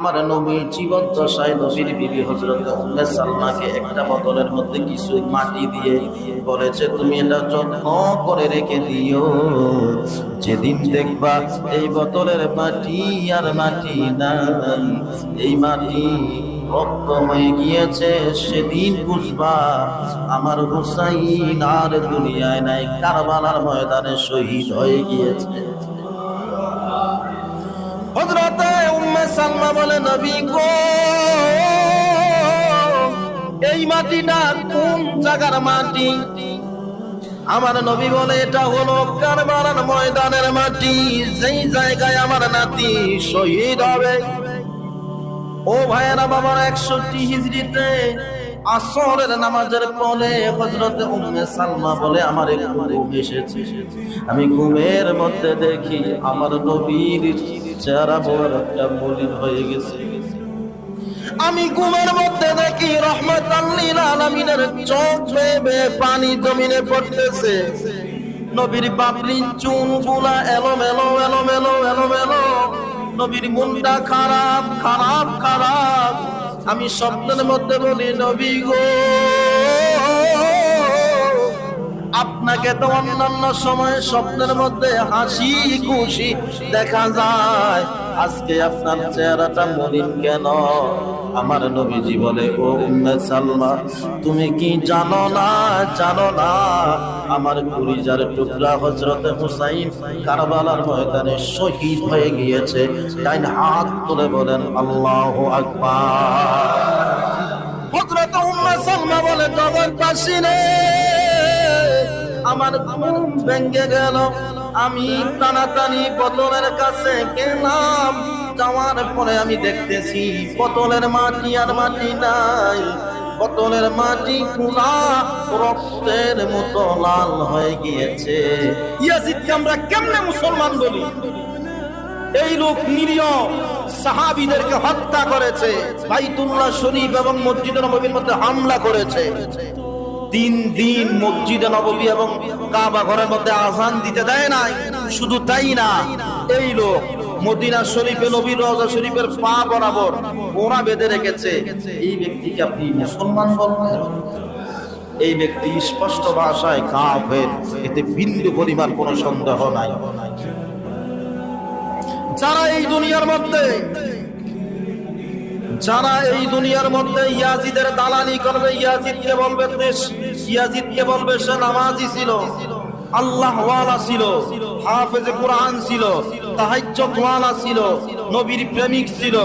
আমার নবী জীবন দশায় নবীর বিবি হযরত উম্মে সালমাকে একটা বোতলের মধ্যে কিছু মাটি দিয়ে বলেছে, তুমি এটা যত্ন করে রেখে দিও, যেদিন দেখবা এই বোতলের মাটি আর মাটি নাই, এই মাটি রক্ত হয়ে গিয়েছে, সেদিন বুঝবা আমার হুসাইন আর দুনিয়ায় নাই, কারবালার ময়দানে শহীদ হয়ে গিয়েছে। হযরতে উম্মে সালমা বলে, নবী গো, এই মাটিটা কোন জায়গার মাটি? আমার নবী বলে, এটা হলো কারবালার ময়দানের মাটি, যেই জায়গায় আমার নাতি শহীদ হবে। ও ভাইয়েরা, বাবার 61 হিজরিতে আসরের নামাজের পরে হযরতে উম্মে সালমা বলে, আমার একটু ঘুম এসেছে, আমি ঘুমের মধ্যে দেখি আমার নবীর চেহারা বড় একটা মলিন হয়ে গেছে। আমি ঘুমের মধ্যে দেখি রহমাতাল লিল আলামিনের চোখ বেয়ে পানি জমিনে পড়তেছে, নবীর বাবরির চুলগুলা এলোমেলো এলোমেলো এলোমেলো, নবীর মনটা খারাপ খারাপ খারাপ। আমি স্বপ্নের মধ্যে বলি, নবী গো, আপনাকে তো অন্যান্য সময় স্বপ্নের মধ্যে হাসি খুশি দেখা যায়, আজকে আপনার চেহারাটা মলিন কেন? আমার নবীজি বলে, ও উম্মে সালমা, তুমি কি জানো না আমার কলিজার টুকরা হযরতে হুসাইন কারবালার ময়দানে শহীদ হয়ে গিয়েছে? ডাইন হাত তুলে বলেন আল্লাহু আকবার। হযরতে উম্মে সালমা বলে, তখন কাশিনে আমার ঘুম ভেঙে গেল, আমি টানাটানি বোতলের কাছে গেলাম, যাওয়ার পরে আমি দেখতেছি বোতলের মাটি আর মাটি নাই, বোতলের মাটি পুরা রক্তের মতো লাল হয়ে গিয়েছে। ইয়াজিদকে আমরা কেমনে মুসলমান বলি? এই লোক নিরীহ সাহাবীদেরকে হত্যা করেছে, বাইতুল্লাহ শরীফ এবং মসজিদে নববীর মধ্যে হামলা করেছে, 3 দিন মসজিদে নববী এবং কাবা ঘরের মধ্যে আযান দিতে দেয় নাই। শুধু তাই না, এই লোক মদিনা শরীফে নবীর রওজা শরীফের পা বরাবর ঘোড়া বেঁধে রেখেছে। এই ব্যক্তিকে আপনি মুসলমান বলবেন? এই ব্যক্তি স্পষ্ট ভাষায় কাফের, এতে বিন্দু পরিমাণ কোনো সন্দেহ নাই। যারা এই দুনিয়ার মধ্যে ইয়াজিদের দালালি করবে, ইয়াজিদকে বলবে সে নামাজি ছিল, আল্লাহ ওয়ালা ছিল, হাফেজে কুরআন ছিল, তাহাজ্জুদ ওয়ালা ছিল, নবীর প্রেমিক ছিল,